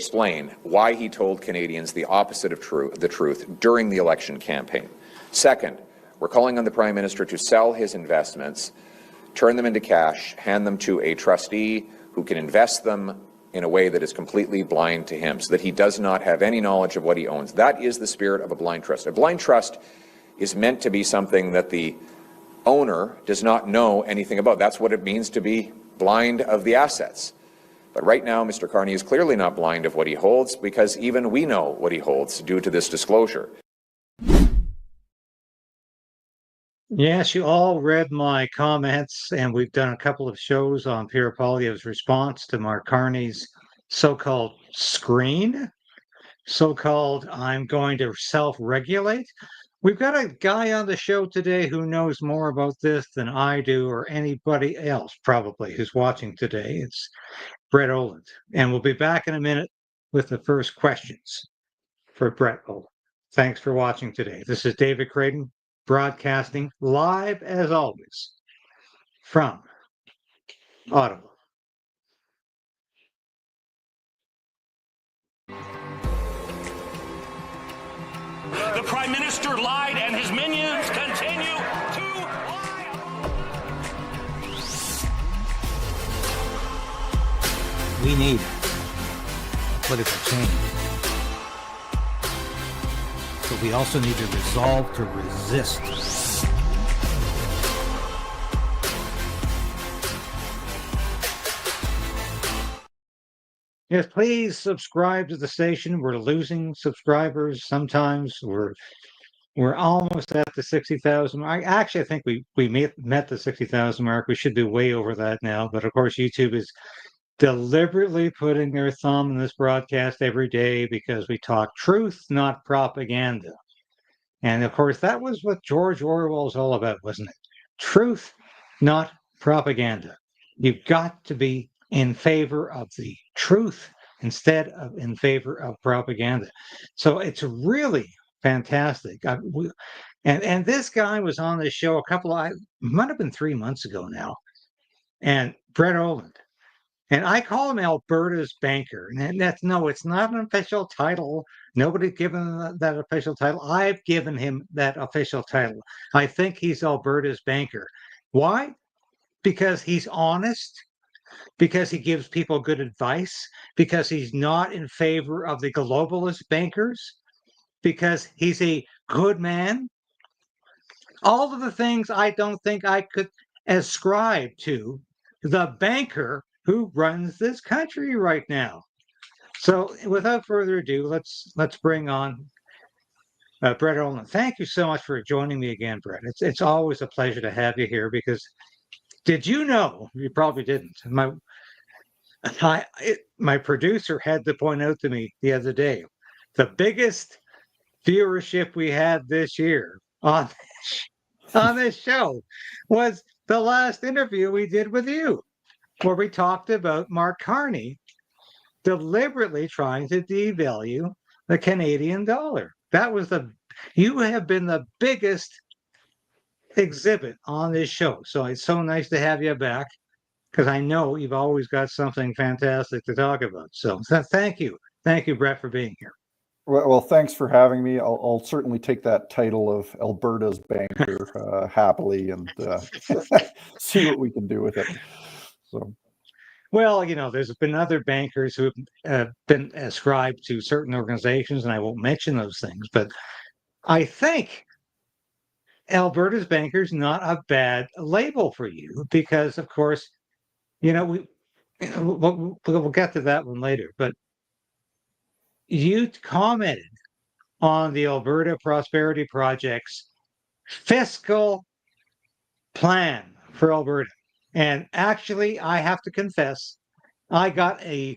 explain why he told Canadians the opposite of the truth during the election campaign. Second, we're calling on the Prime Minister to sell his investments, turn them into cash, hand them to a trustee who can invest them in a way that is completely blind to him, so that he does not have any knowledge of what he owns. That is the spirit of a blind trust. A blind trust is meant to be something that the owner does not know anything about. That's what it means to be blind of the assets. But right now, Mr. Carney is clearly not blind of what he holds, because even we know what he holds due to this disclosure. Yes, you all read my comments, and we've done a couple of shows on Pierre Poilievre's response to Mark Carney's so-called screen, so-called I'm going to self-regulate. We've got a guy on the show today who knows more about this than I do or anybody else probably who's watching today. It's Brett Oland, and we'll be back in a minute with the first questions for Brett Oland. Thanks for watching today. This is David Creighton, broadcasting live as always from Ottawa. The Prime Minister lied and his minions continue to lie. We need political change. But we also need to resolve to resist. Yes, please subscribe to the station. We're losing subscribers. Sometimes we're almost at the 60,000 mark. Actually, I think we met the 60,000 mark. We should be way over that now. But of course, YouTube is deliberately putting their thumb in this broadcast every day because we talk truth, not propaganda. And of course, that was what George Orwell was all about, wasn't it? Truth, not propaganda. You've got to be in favor of the truth instead of in favor of propaganda. So it's really fantastic. And this guy was on the show might have been 3 months ago now. And Brett Oland. And I call him Alberta's banker. And it's not an official title. Nobody's given that official title. I've given him that official title. I think he's Alberta's banker. Why? Because he's honest, because he gives people good advice, because he's not in favor of the globalist bankers, because he's a good man. All of the things I don't think I could ascribe to the banker who runs this country right now. So without further ado, let's bring on Brett Oland. Thank you so much for joining me again, Brett. It's always a pleasure to have you here because did you know, you probably didn't, my producer had to point out to me the other day, the biggest viewership we had this year on this show was the last interview we did with you, where we talked about Mark Carney deliberately trying to devalue the Canadian dollar. You have been the biggest exhibit on this show. So it's so nice to have you back because I know you've always got something fantastic to talk about. So thank you. Thank you, Brett, for being here. Well, thanks for having me. I'll certainly take that title of Alberta's banker happily and see what we can do with it. So. Well, there's been other bankers who have been ascribed to certain organizations, and I won't mention those things, but I think Alberta's banker is not a bad label for you because, of course, we'll get to that one later, but you commented on the Alberta Prosperity Project's fiscal plan for Alberta. And actually, I have to confess, I got a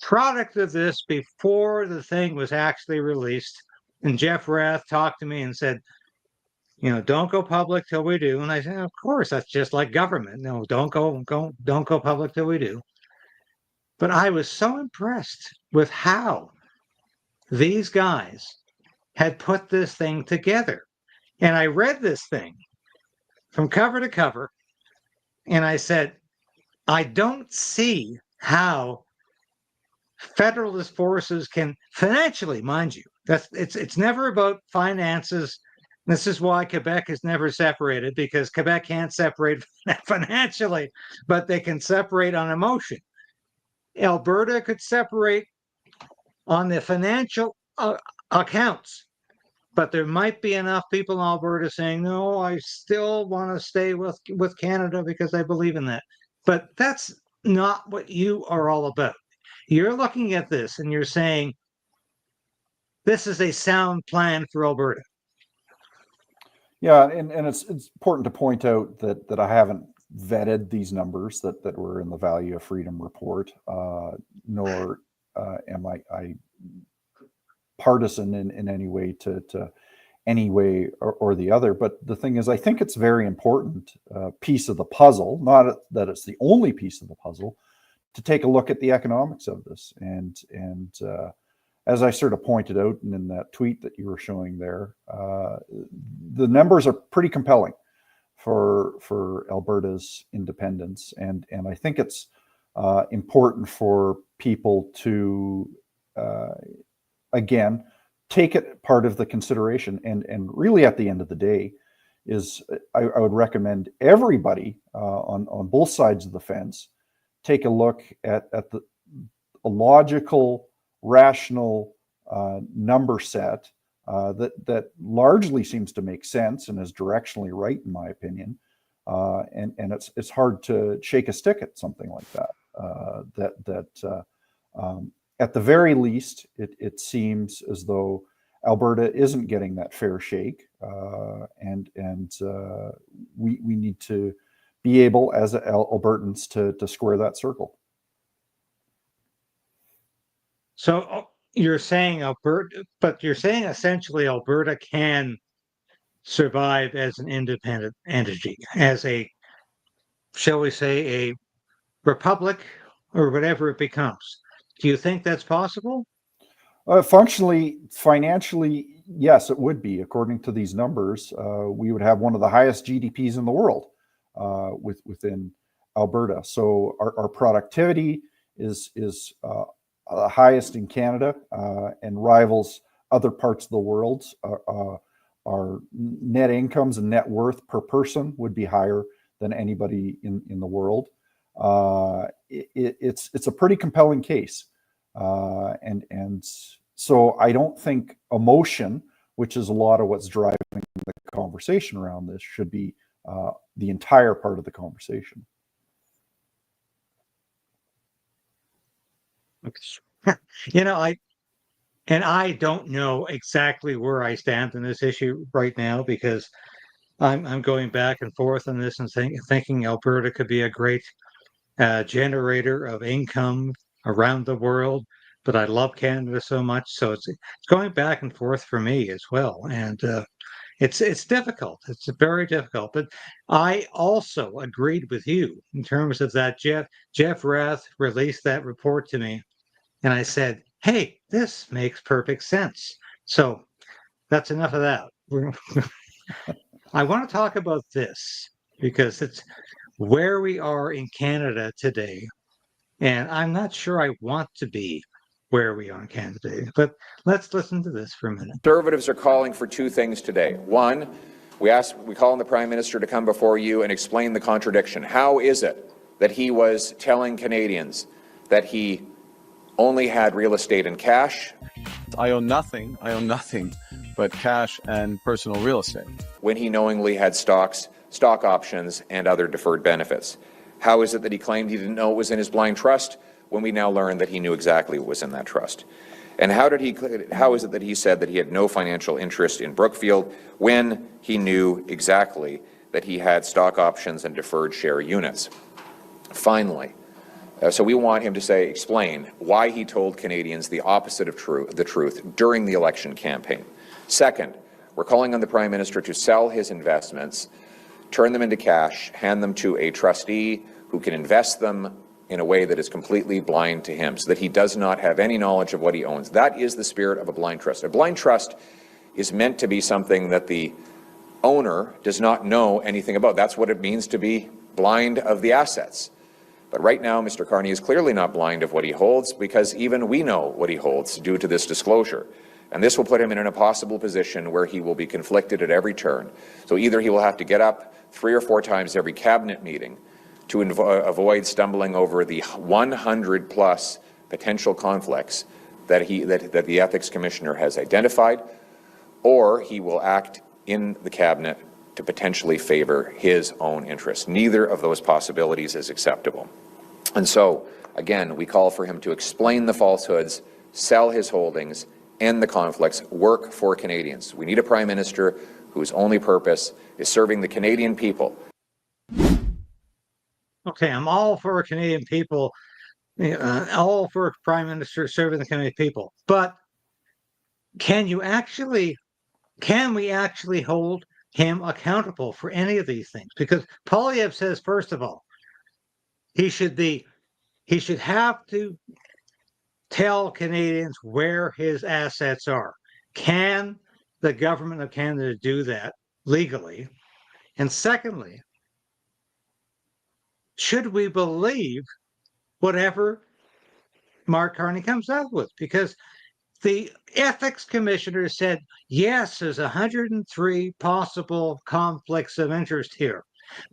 product of this before the thing was actually released. And Jeff Rath talked to me and said, don't go public till we do. And I said, of course, that's just like government. No, don't go public till we do. But I was so impressed with how these guys had put this thing together. And I read this thing from cover to cover, and I said, I don't see how federalist forces can financially, mind you, it's never about finances. This is why Quebec is never separated, because Quebec can't separate financially, but they can separate on emotion. Alberta could separate on the financial accounts, but there might be enough people in Alberta saying, no, I still want to stay with Canada because I believe in that. But that's not what you are all about. You're looking at this and you're saying, this is a sound plan for Alberta. Yeah, and it's important to point out that I haven't vetted these numbers that were in the Value of Freedom report, nor am I partisan in any way to any way or the other. But the thing is, I think it's very important piece of the puzzle, not that it's the only piece of the puzzle, to take a look at the economics of this. And as I sort of pointed out in that tweet that you were showing there, the numbers are pretty compelling for Alberta's independence. And I think it's important for people to, again, take it part of the consideration. And really at the end of the day is I would recommend everybody on both sides of the fence take a look at a logical, rational number set that largely seems to make sense and is directionally right, in my opinion. And it's hard to shake a stick at something like that. At the very least, it seems as though Alberta isn't getting that fair shake, and we need to be able, as Albertans, to square that circle. So you're saying Alberta, but you're saying essentially Alberta can survive as an independent entity, as a, shall we say, a republic or whatever it becomes. Do you think that's possible? Functionally, financially, yes, it would be. According to these numbers, we would have one of the highest GDPs in the world within Alberta. So our productivity is the highest in Canada and rivals other parts of the world. Our net incomes and net worth per person would be higher than anybody in the world. It's a pretty compelling case. And so I don't think emotion, which is a lot of what's driving the conversation around this, should be the entire part of the conversation. I don't know exactly where I stand in this issue right now, because I'm going back and forth on this and thinking Alberta could be a great generator of income around the world, but I love Canada so much, so it's going back and forth for me as well, and it's difficult. It's very difficult. But I also agreed with you in terms of that. Jeff Rath released that report to me, and I said, "Hey, this makes perfect sense." So that's enough of that. I want to talk about this because it's where we are in Canada today. And I'm not sure I want to be where we are in Canada today, but let's listen to this for a minute. Conservatives are calling for two things today. One, we call on the Prime Minister to come before you and explain the contradiction. How is it that he was telling Canadians that he only had real estate and cash? I own nothing but cash and personal real estate. When he knowingly had stock options, and other deferred benefits. How is it that he claimed he didn't know it was in his blind trust when we now learn that he knew exactly what was in that trust? And how is it that he said that he had no financial interest in Brookfield when he knew exactly that he had stock options and deferred share units? Finally, so we want him to explain why he told Canadians the opposite of the truth during the election campaign. Second, we're calling on the Prime Minister to sell his investments, turn them into cash, hand them to a trustee who can invest them in a way that is completely blind to him, so that he does not have any knowledge of what he owns. That is the spirit of a blind trust. A blind trust is meant to be something that the owner does not know anything about. That's what it means to be blind of the assets. But right now, Mr. Carney is clearly not blind of what he holds, because even we know what he holds due to this disclosure. And this will put him in an impossible position where he will be conflicted at every turn. So either he will have to get up 3 or 4 times every cabinet meeting to avoid stumbling over the 100 plus potential conflicts that the ethics commissioner has identified, or he will act in the cabinet to potentially favor his own interests. Neither of those possibilities is acceptable. And so, again, we call for him to explain the falsehoods, sell his holdings, end the conflicts, work for Canadians. We need a Prime Minister whose only purpose is serving the Canadian people. Okay, I'm all for Canadian people, all for Prime Minister serving the Canadian people. But can we actually hold him accountable for any of these things? Because Poilievre says, first of all, he should have to tell Canadians where his assets are. Can the government of Canada do that legally? And secondly, should we believe whatever Mark Carney comes up with? Because the ethics commissioner said, yes, there's 103 possible conflicts of interest here,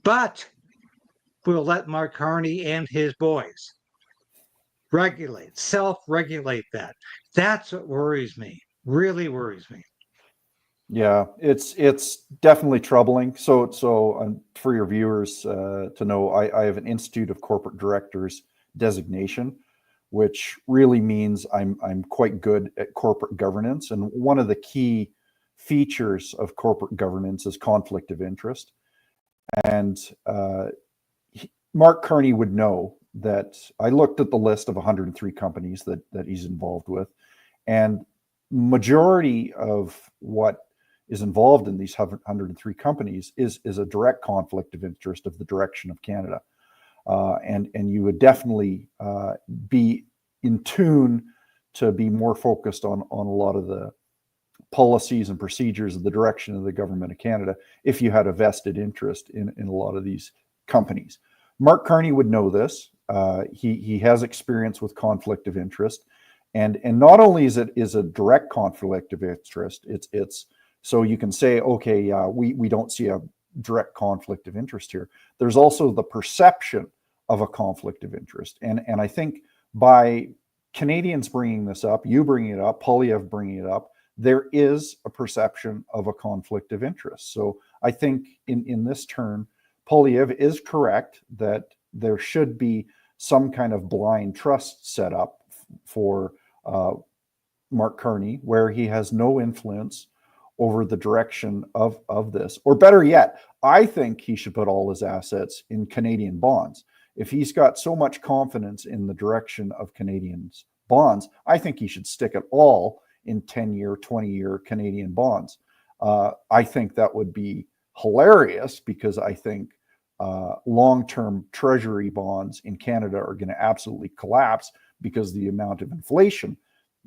but we'll let Mark Carney and his boys self-regulate that. That's what worries me, really worries me. Yeah, it's definitely troubling. So for your viewers to know, I have an Institute of Corporate Directors designation, which really means I'm quite good at corporate governance. And one of the key features of corporate governance is conflict of interest. And Mark Carney would know that I looked at the list of 103 companies that he's involved with, and majority of what is involved in these 103 companies is a direct conflict of interest of the direction of Canada. And you would definitely be in tune to be more focused on a lot of the policies and procedures of the direction of the government of Canada if you had a vested interest in a lot of these companies. Mark Carney would know this. He has experience with conflict of interest, and not only is it a direct conflict of interest, it's so you can say, okay, we don't see a direct conflict of interest here. There's also the perception of a conflict of interest, and I think by Canadians bringing this up, you bringing it up, Poilievre bringing it up, there is a perception of a conflict of interest. So I think in this turn, Poilievre is correct that there should be some kind of blind trust set up for Mark Carney, where he has no influence over the direction of this. Or better yet, I think he should put all his assets in Canadian bonds. If he's got so much confidence in the direction of Canadians' bonds, I think he should stick it all in 10-year, 20-year Canadian bonds. I think that would be hilarious, because I think long-term treasury bonds in Canada are going to absolutely collapse because the amount of inflation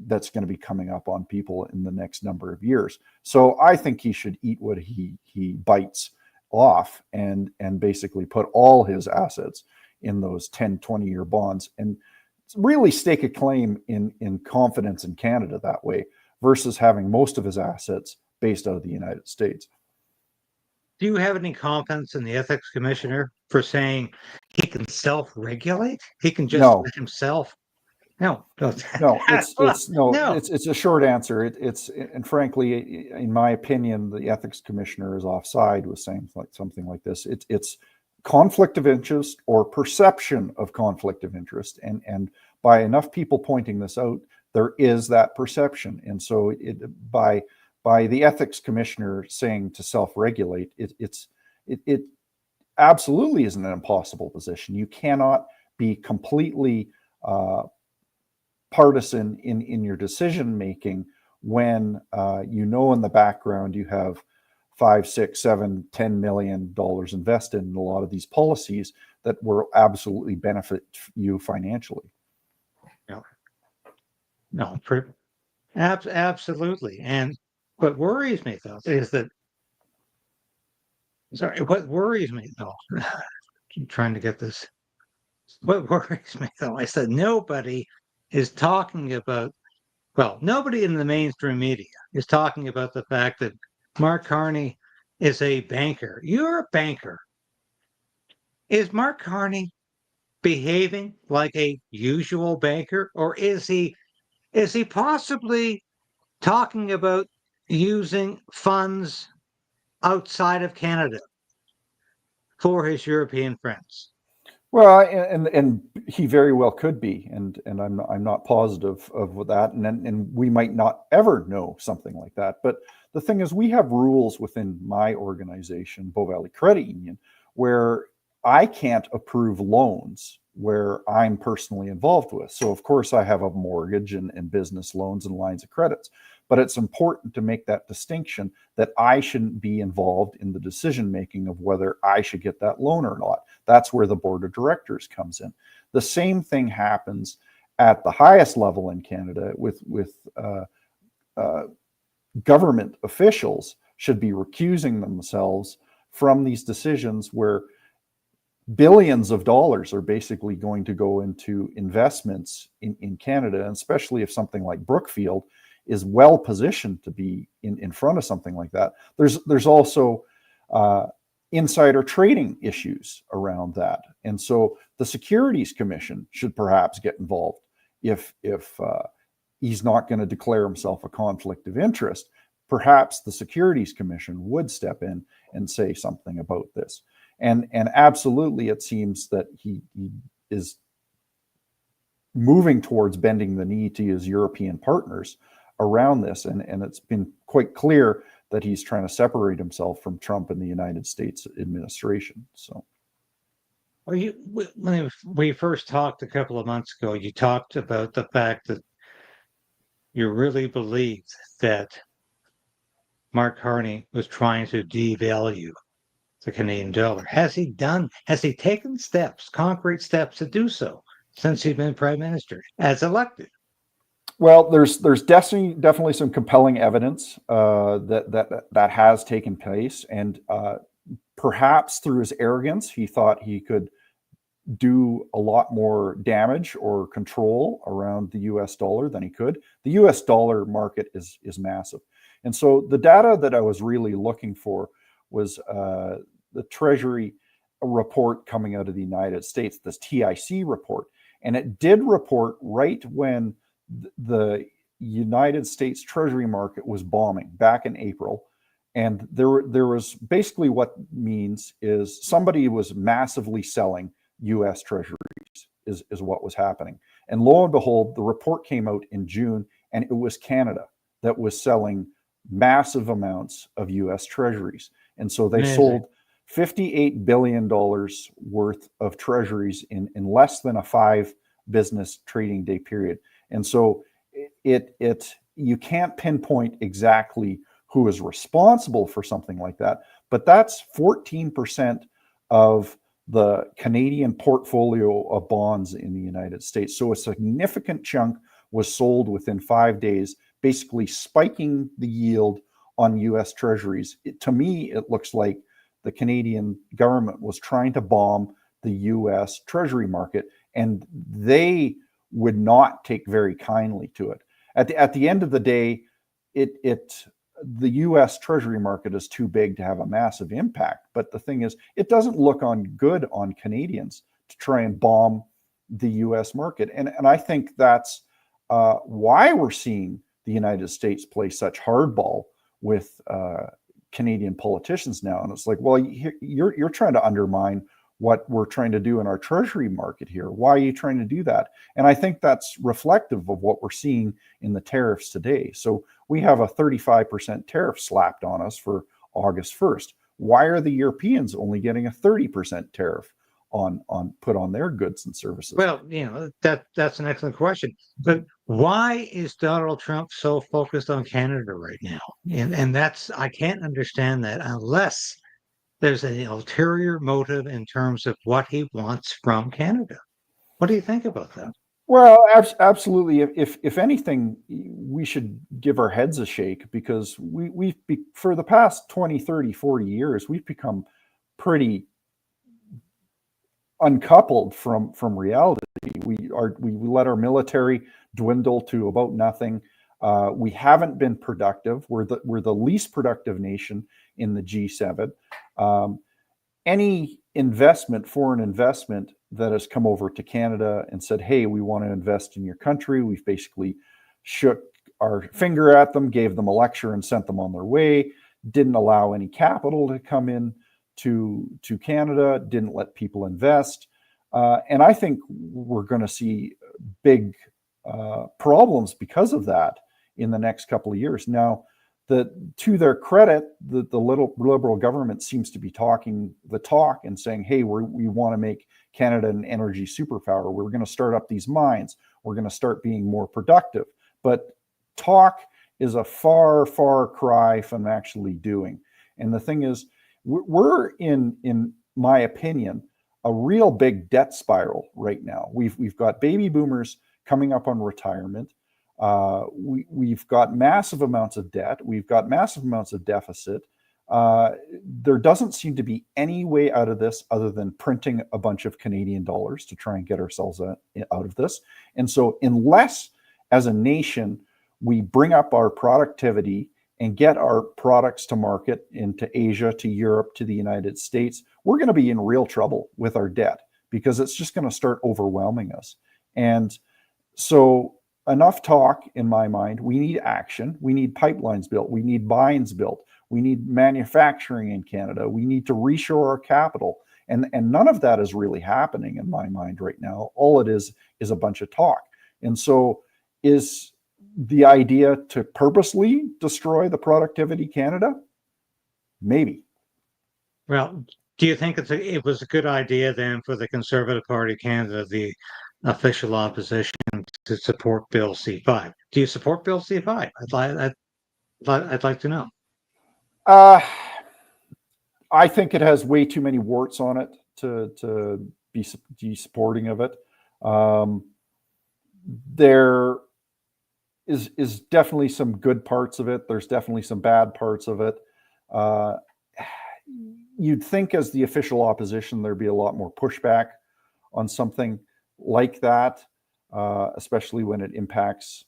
that's going to be coming up on people in the next number of years. So I think he should eat what he bites off and basically put all his assets in those 10, 20-year bonds and really stake a claim in confidence in Canada that way, versus having most of his assets based out of the United States. Do you have any confidence in the ethics commissioner for saying he can self-regulate? He can just let himself. No, it's a short answer. And frankly, in my opinion, the ethics commissioner is offside with saying something like this. It's conflict of interest or perception of conflict of interest, and by enough people pointing this out, there is that perception. And so by the ethics commissioner saying to self-regulate, it absolutely is an impossible position. You cannot be completely partisan in your decision making when in the background you have $5, $6, $7, $10 million invested in a lot of these policies that will absolutely benefit you financially. No, absolutely. And what worries me, though, is that. Sorry, what worries me, though, I'm trying to get this. What worries me, though, is that nobody is talking about, well, nobody in the mainstream media is talking about the fact that Mark Carney is a banker. You're a banker. Is Mark Carney behaving like a usual banker, or is he possibly talking about using funds outside of Canada for his European friends? Well, and he very well could be, and I'm not positive of that, and we might not ever know something like that. But the thing is, we have rules within my organization, Bow Valley Credit Union, where I can't approve loans where I'm personally involved with. So of course I have a mortgage and business loans and lines of credits, but it's important to make that distinction that I shouldn't be involved in the decision making of whether I should get that loan or not. That's where the board of directors comes in. The same thing happens at the highest level in Canada with government officials should be recusing themselves from these decisions where billions of dollars are basically going to go into investments in Canada, and especially if something like Brookfield is well positioned to be in front of something like that. There's also insider trading issues around that, and so the Securities Commission should perhaps get involved if he's not going to declare himself a conflict of interest. Perhaps the Securities Commission would step in and say something about this. And absolutely, it seems that he is moving towards bending the knee to his European partners around this. And it's been quite clear that he's trying to separate himself from Trump and the United States administration. So, Well, when we first talked a couple of months ago, you talked about the fact that you really believed that Mark Carney was trying to devalue the Canadian dollar. Has he taken steps, concrete steps to do so since he's been prime minister as elected? well, there's definitely some compelling evidence that has taken place, and perhaps through his arrogance, he thought he could do a lot more damage or control around the U.S. dollar than he could. The U.S. dollar market is massive, and so the data that I was really looking for was the Treasury report coming out of the United States, this TIC report. And it did report right when the United States Treasury market was bombing back in April. And there was basically what means is somebody was massively selling US Treasuries is what was happening. And lo and behold, the report came out in June, and it was Canada that was selling massive amounts of US Treasuries. And so they sold $58 billion worth of treasuries in less than a 5 business trading day period. And so you can't pinpoint exactly who is responsible for something like that, but that's 14% of the Canadian portfolio of bonds in the United States. So a significant chunk was sold within 5 days, basically spiking the yield on US Treasuries. To me, it looks like the Canadian government was trying to bomb the US Treasury market, and they would not take very kindly to it. At the end of the day, the US Treasury market is too big to have a massive impact. But the thing is, it doesn't look good on Canadians to try and bomb the US market. And I think that's why we're seeing the United States play such hardball with Canadian politicians now. And it's like, well, you're trying to undermine what we're trying to do in our treasury market here. Why are you trying to do that? And I think that's reflective of what we're seeing in the tariffs today. So we have a 35% tariff slapped on us for August 1st. Why are the Europeans only getting a 30% tariff put on their goods and services? Well, that's an excellent question. But why is Donald Trump so focused on Canada right now? And that's, I can't understand that unless there's an ulterior motive in terms of what he wants from Canada. What do you think about that? Well, absolutely. If anything, we should give our heads a shake, because for the past 20, 30, 40 years, we've become pretty uncoupled from reality. We let our military dwindle to about nothing. We haven't been productive. We're the least productive nation in the G7. Any foreign investment that has come over to Canada and said, hey, we want to invest in your country, we've basically shook our finger at them, gave them a lecture and sent them on their way, didn't allow any capital to come in to Canada, didn't let people invest. And I think we're going to see big problems because of that in the next couple of years. Now, to their credit, the Liberal government seems to be talking the talk and saying, hey, we want to make Canada an energy superpower. We're going to start up these mines. We're going to start being more productive. But talk is a far, far cry from actually doing. And the thing is, we're in my opinion, a real big debt spiral right now. We've got baby boomers coming up on retirement. We've got massive amounts of debt. We've got massive amounts of deficit. There doesn't seem to be any way out of this other than printing a bunch of Canadian dollars to try and get ourselves out of this. And so unless, as a nation, we bring up our productivity and get our products to market into Asia, to Europe, to the United States, we're going to be in real trouble with our debt because it's just going to start overwhelming us. And so enough talk in my mind. We need action. We need pipelines built. We need mines built. We need manufacturing in Canada. We need to reshore our capital. And none of that is really happening in my mind right now. All it is a bunch of talk. And so is the idea to purposely destroy the productivity Canada? Maybe. Well, do you think it was a good idea then for the Conservative Party of Canada, the official opposition, to support Bill C-5? Do you support Bill C-5? I'd like to know. I think it has way too many warts on it to be supporting of it. There is definitely some good parts of it. There's definitely some bad parts of it. You'd think as the official opposition, there'd be a lot more pushback on something like that, especially when it impacts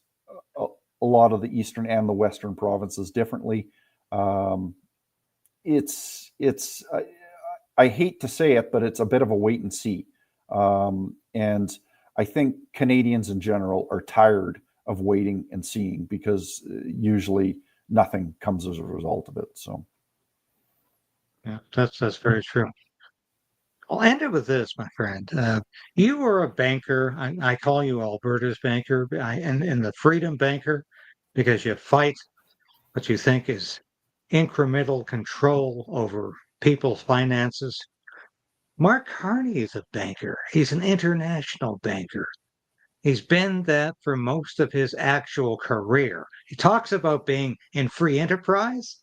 a lot of the eastern and the western provinces differently. It's I hate to say it, but it's a bit of a wait and see. And I think Canadians in general are tired of waiting and seeing because usually nothing comes as a result of it. So, yeah, that's very true. I'll end it with this, my friend. You were a banker. I call you Alberta's banker, and the freedom banker, because you fight what you think is incremental control over people's finances. Mark Carney is a banker. He's an international banker. He's been that for most of his actual career. He talks about being in free enterprise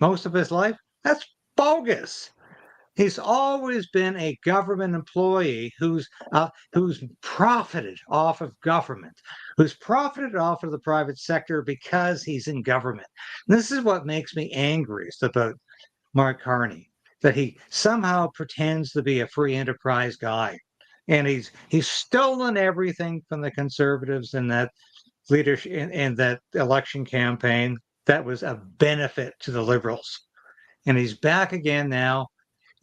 most of his life. That's bogus. He's always been a government employee who's profited off of government, who's profited off of the private sector because he's in government. And this is what makes me angriest about Mark Carney, that he somehow pretends to be a free enterprise guy. And he's stolen everything from the Conservatives in that leadership in that election campaign that was a benefit to the Liberals. And he's back again now.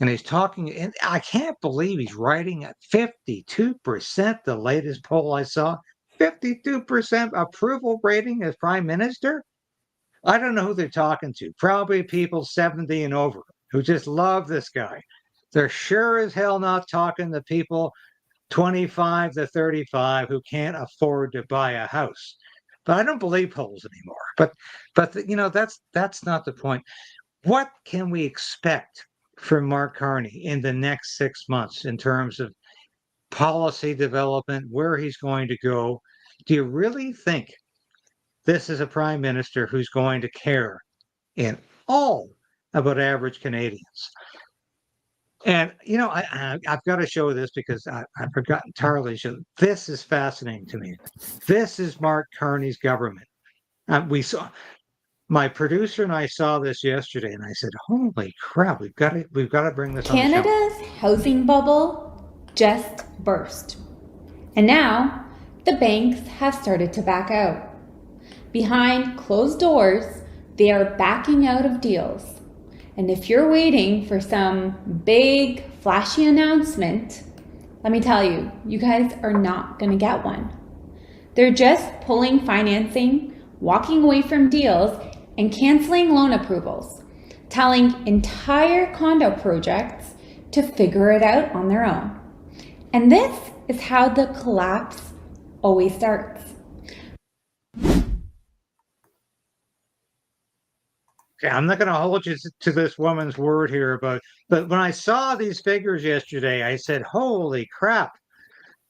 And he's talking, and I can't believe he's writing at 52%, the latest poll I saw, 52% approval rating as prime minister. I don't know who they're talking to. Probably people 70 and over who just love this guy. They're sure as hell not talking to people 25 to 35 who can't afford to buy a house. But I don't believe polls anymore. But that's not the point. What can we expect from Mark Carney in the next 6 months in terms of policy development, where he's going to go? Do you really think this is a prime minister who's going to care in all about average Canadians? And, I've got to show this because I've forgotten entirely. This is fascinating to me. This is Mark Carney's government. My producer and I saw this yesterday, and I said, "Holy crap! We've got to bring this on the show." Canada's housing bubble just burst. And now the banks have started to back out. Behind closed doors, they are backing out of deals. And if you're waiting for some big, flashy announcement, let me tell you, you guys are not going to get one. They're just pulling financing, walking away from deals, and canceling loan approvals, telling entire condo projects to figure it out on their own. And this is how the collapse always starts. Okay, I'm not going to hold you to this woman's word here, but when I saw these figures yesterday, I said, holy crap.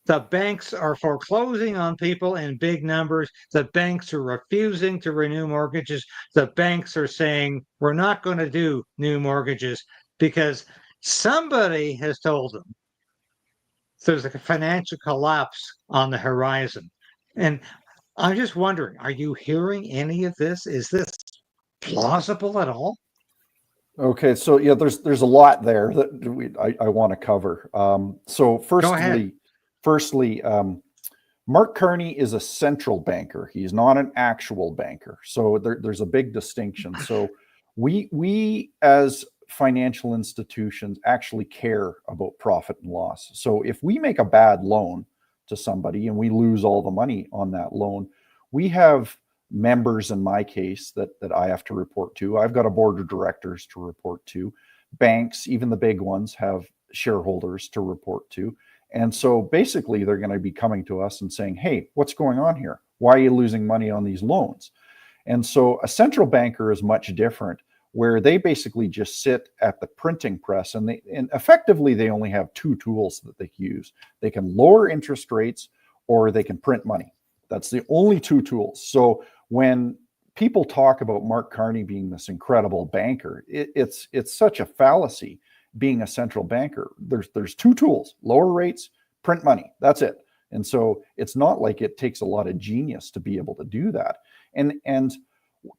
The banks are foreclosing on people in big numbers. The banks are refusing to renew mortgages. The banks are saying, we're not going to do new mortgages because somebody has told them there's a financial collapse on the horizon. And I'm just wondering, are you hearing any of this? Is this plausible at all? Okay, so yeah, there's a lot there that I want to cover. So firstly, Mark Carney is a central banker. He's not an actual banker. So there's a big distinction. So we as financial institutions actually care about profit and loss. So if we make a bad loan to somebody and we lose all the money on that loan, we have members in my case that I have to report to. I've got a board of directors to report to. Banks, even the big ones, have shareholders to report to. And so basically they're going to be coming to us and saying, hey, what's going on here? Why are you losing money on these loans? And so a central banker is much different, where they basically just sit at the printing press and effectively they only have two tools that they can use. They can lower interest rates or they can print money. That's the only two tools. So when people talk about Mark Carney being this incredible banker, it's such a fallacy. Being a central banker, there's two tools: lower rates, print money. That's it. And so it's not like it takes a lot of genius to be able to do that. And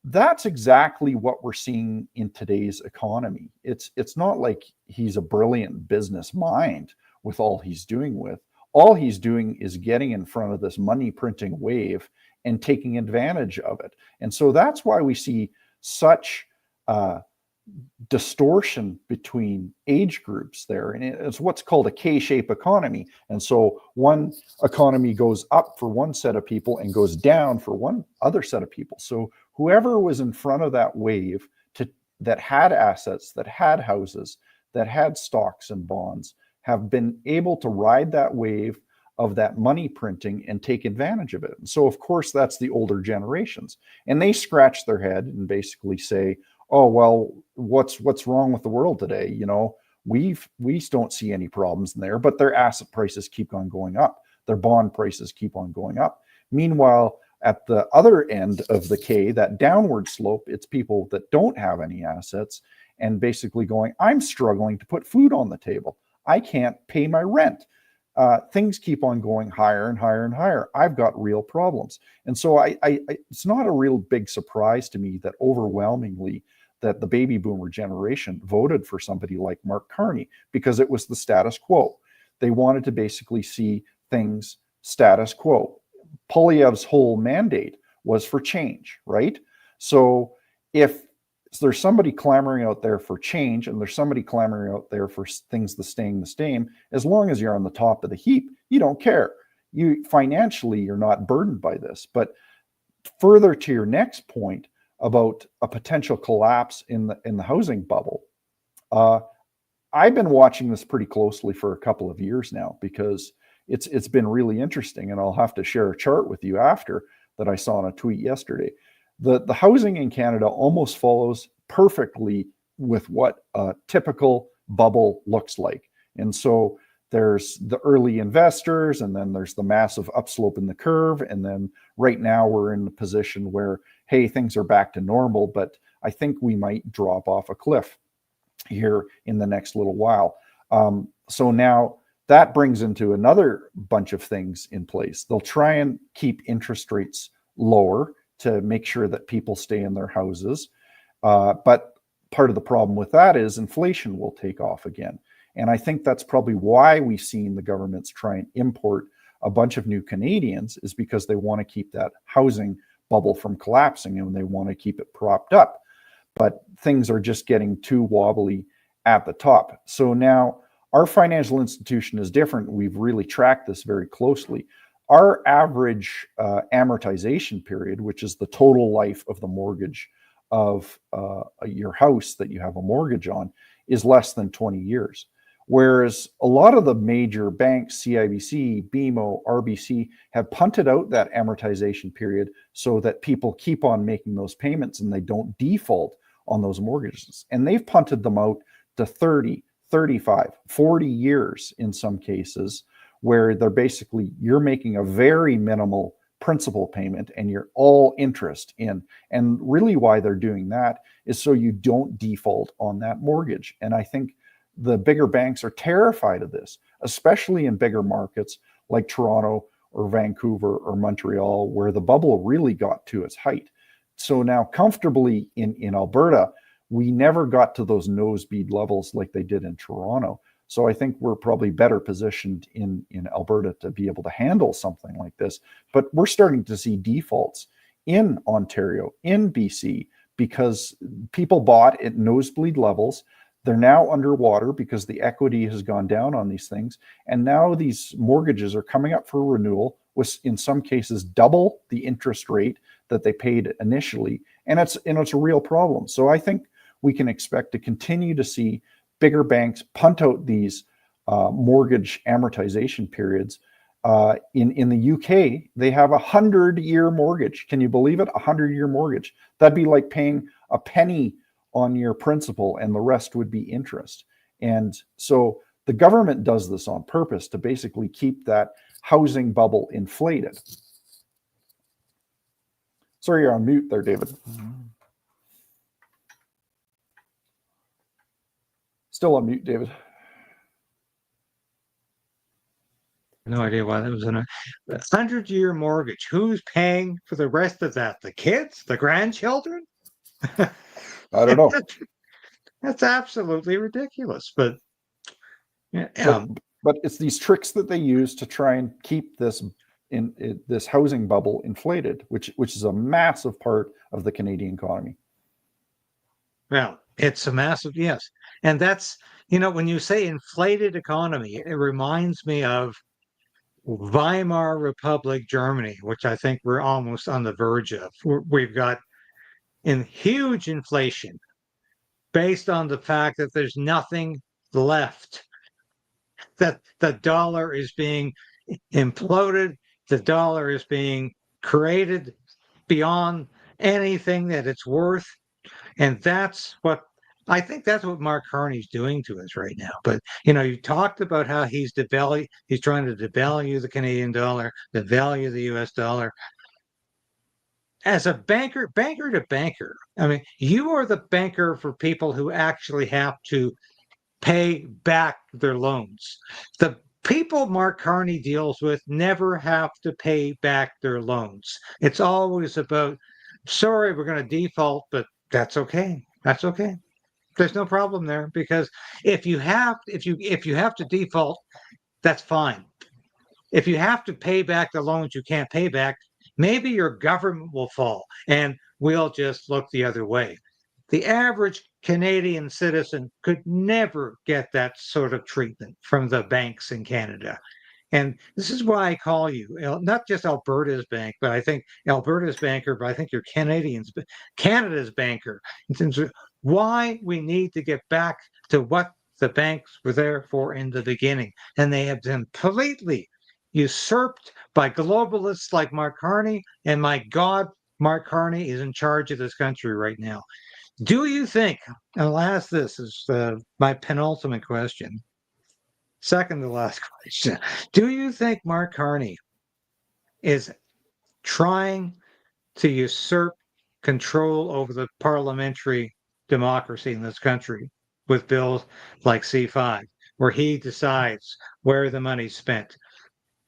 that's exactly what we're seeing in today's economy. It's not like he's a brilliant business mind with all he's doing with. All he's doing is getting in front of this money printing wave and taking advantage of it. And so that's why we see such distortion between age groups there. And it's what's called a K-shaped economy. And so one economy goes up for one set of people and goes down for one other set of people. So whoever was in front of that wave that had assets, that had houses, that had stocks and bonds, have been able to ride that wave of that money printing and take advantage of it. And so of course that's the older generations. And they scratch their head and basically say, oh, well, what's wrong with the world today? You know, we don't see any problems in there, but their asset prices keep on going up. Their bond prices keep on going up. Meanwhile, at the other end of the K, that downward slope, it's people that don't have any assets and basically going, I'm struggling to put food on the table. I can't pay my rent. Things keep on going higher and higher and higher. I've got real problems. And so it's not a real big surprise to me that overwhelmingly that the baby boomer generation voted for somebody like Mark Carney, because it was the status quo. They wanted to basically see things status quo. Poilievre's whole mandate was for change, right? So if there's somebody clamoring out there for change and there's somebody clamoring out there for things staying the same, as long as you're on the top of the heap, you don't care. You financially, you're not burdened by this. But further to your next point about a potential collapse in the housing bubble, I've been watching this pretty closely for a couple of years now because it's been really interesting, and I'll have to share a chart with you after that I saw in a tweet yesterday. The housing in Canada almost follows perfectly with what a typical bubble looks like. And so there's the early investors, and then there's the massive upslope in the curve. And then right now we're in the position where, hey, things are back to normal, but I think we might drop off a cliff here in the next little while. So now that brings into another bunch of things in place. They'll try and keep interest rates lower to make sure that people stay in their houses. But part of the problem with that is inflation will take off again. And I think that's probably why we've seen the governments try and import a bunch of new Canadians, is because they want to keep that housing bubble from collapsing and they want to keep it propped up. But things are just getting too wobbly at the top. So now our financial institution is different. We've really tracked this very closely. Our average amortization period, which is the total life of the mortgage of your house that you have a mortgage on, is less than 20 years. Whereas a lot of the major banks, CIBC, BMO, RBC, have punted out that amortization period so that people keep on making those payments and they don't default on those mortgages. And they've punted them out to 30, 35, 40 years in some cases, where they're basically, you're making a very minimal principal payment and you're all interest in. And really why they're doing that is so you don't default on that mortgage. And I think the bigger banks are terrified of this, especially in bigger markets like Toronto or Vancouver or Montreal, where the bubble really got to its height. So now comfortably in Alberta, we never got to those nosebleed levels like they did in Toronto. So I think we're probably better positioned in Alberta to be able to handle something like this. But we're starting to see defaults in Ontario, in BC, because people bought at nosebleed levels. They're now underwater because the equity has gone down on these things. And now these mortgages are coming up for renewal with, in some cases, double the interest rate that they paid initially. And it's a real problem. So I think we can expect to continue to see bigger banks punt out these mortgage amortization periods. In the UK, they have 100-year mortgage. Can you believe it? 100-year mortgage. That'd be like paying a penny on your principal and the rest would be interest. And so the government does this on purpose to basically keep that housing bubble inflated. Sorry, you're on mute there, David. Still on mute, David. No idea why that was in a 100-year mortgage. Who's paying for the rest of that? The kids? The grandchildren? I don't know. That's absolutely ridiculous. But but it's these tricks that they use to try and keep this this housing bubble inflated, which is a massive part of the Canadian economy. Well, it's a massive, yes. And that's, when you say inflated economy, it reminds me of Weimar Republic Germany, which I think we're almost on the verge of. We've got huge inflation based on the fact that there's nothing left, that the dollar is being imploded, the dollar is being created beyond anything that it's worth. And that's what I think that's what Mark Carney's doing to us right now. But you talked about how he's trying to devalue the Canadian dollar, devalue the US dollar. As a banker to banker, I mean, you are the banker for people who actually have to pay back their loans. The people Mark Carney deals with never have to pay back their loans. It's always about, sorry, we're going to default, but that's okay. That's okay. There's no problem there, because if you have to default, that's fine. If you have to pay back the loans you can't pay back, maybe your government will fall and we'll just look the other way. The average Canadian citizen could never get that sort of treatment from the banks in Canada. And this is why I call you, not just Alberta's bank, but I think Alberta's banker, but I think you're Canada's banker, in terms of why we need to get back to what the banks were there for in the beginning. And they have been completely usurped by globalists like Mark Carney. And my God, Mark Carney is in charge of this country right now. Do you think, and I'll ask this as my penultimate question, second to last question, do you think Mark Carney is trying to usurp control over the parliamentary democracy in this country with bills like C5, where he decides where the money's spent?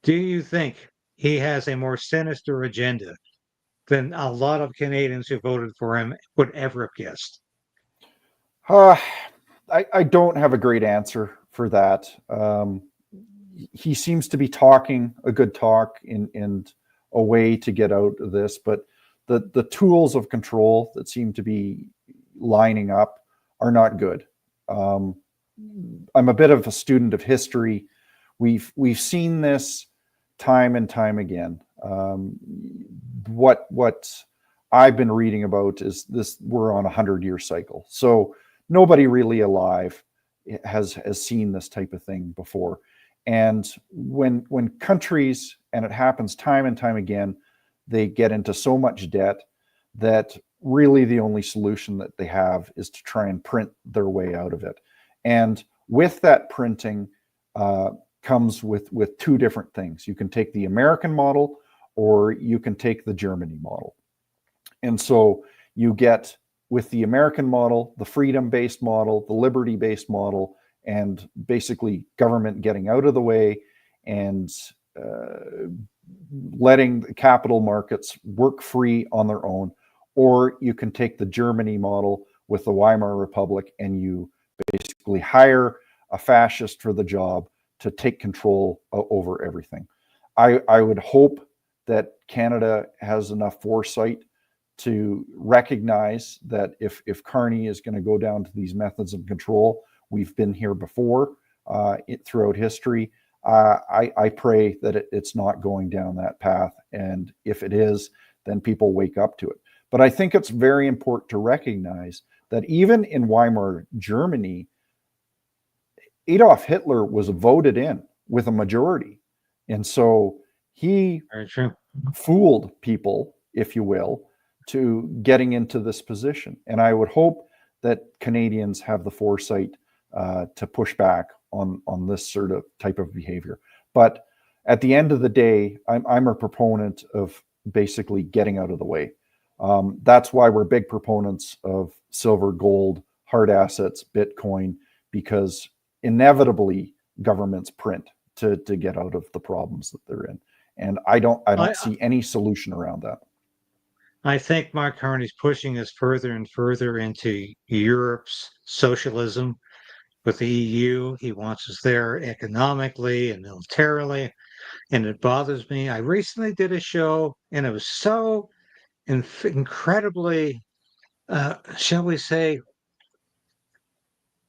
Do you think he has a more sinister agenda than a lot of Canadians who voted for him would ever have guessed? I don't have a great answer for that. He seems to be talking a good talk in a way to get out of this, but the tools of control that seem to be lining up are not good. I'm a bit of a student of history. We've seen this time and time again. What I've been reading about is this: we're on a 100-year cycle. So nobody really alive has seen this type of thing before. And when countries, and it happens time and time again, they get into so much debt that really the only solution that they have is to try and print their way out of it. And with that printing comes with two different things. You can take the American model, or you can take the Germany model. And so you get, with the American model, the freedom-based model, the liberty-based model, and basically government getting out of the way and letting the capital markets work free on their own. Or you can take the Germany model with the Weimar Republic, and you basically hire a fascist for the job to take control over everything. I would hope that Canada has enough foresight to recognize that if Carney is going to go down to these methods of control, we've been here before throughout history. I pray that it's not going down that path. And if it is, then people wake up to it. But I think it's very important to recognize that even in Weimar Germany, Adolf Hitler was voted in with a majority. And so he Very true. fooled people, if you will, to getting into this position. And I would hope that Canadians have the foresight to push back on this sort of type of behavior. But at the end of the day, I'm a proponent of basically getting out of the way. That's why we're big proponents of silver, gold, hard assets, Bitcoin, because inevitably governments print to get out of the problems that they're in. And I don't see any solution around that. I think Mark Carney's pushing us further and further into Europe's socialism with the EU. He wants us there economically and militarily, and it bothers me. I recently did a show, and it was so incredibly, shall we say,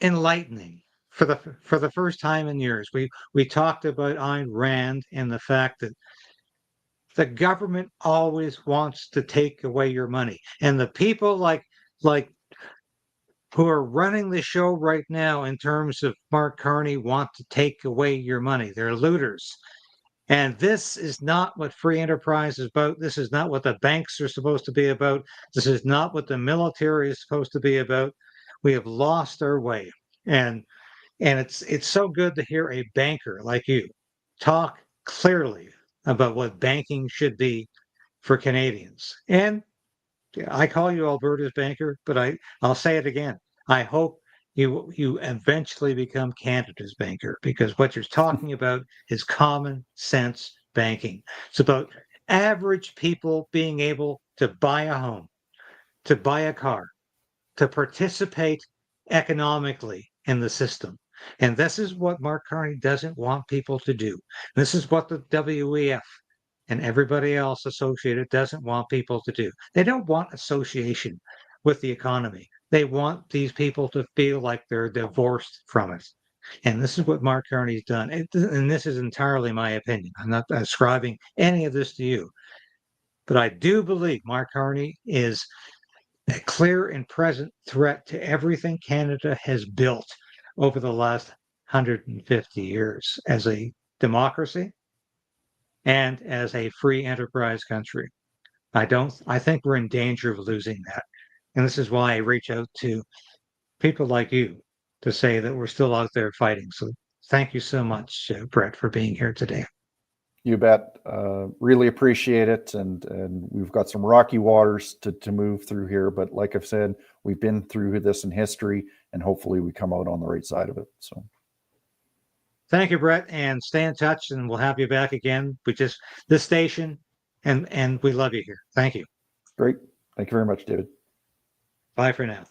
enlightening for the first time in years. We talked about Ayn Rand and the fact that the government always wants to take away your money, and the people like who are running the show right now in terms of Mark Carney want to take away your money. They're looters. And this is not what free enterprise is about. This is not what the banks are supposed to be about. This is not what the military is supposed to be about. We have lost our way. And it's so good to hear a banker like you talk clearly about what banking should be for Canadians. And I call you Alberta's banker, but I'll say it again. I hope you eventually become Canada's banker, because what you're talking about is common sense banking. It's about average people being able to buy a home, to buy a car, to participate economically in the system. And this is what Mark Carney doesn't want people to do. This is what the WEF and everybody else associated doesn't want people to do. They don't want association with the economy. They want these people to feel like they're divorced from it. And this is what Mark Carney's done. And this is entirely my opinion. I'm not ascribing any of this to you. But I do believe Mark Carney is a clear and present threat to everything Canada has built over the last 150 years as a democracy and as a free enterprise country. I think we're in danger of losing that. And this is why I reach out to people like you to say that we're still out there fighting. So thank you so much, Brett, for being here today. You bet. Really appreciate it. And we've got some rocky waters to move through here. But like I've said, we've been through this in history, and hopefully we come out on the right side of it. So thank you, Brett, and stay in touch, and we'll have you back again. This station, and we love you here. Thank you. great. Thank you very much, David. Bye for now.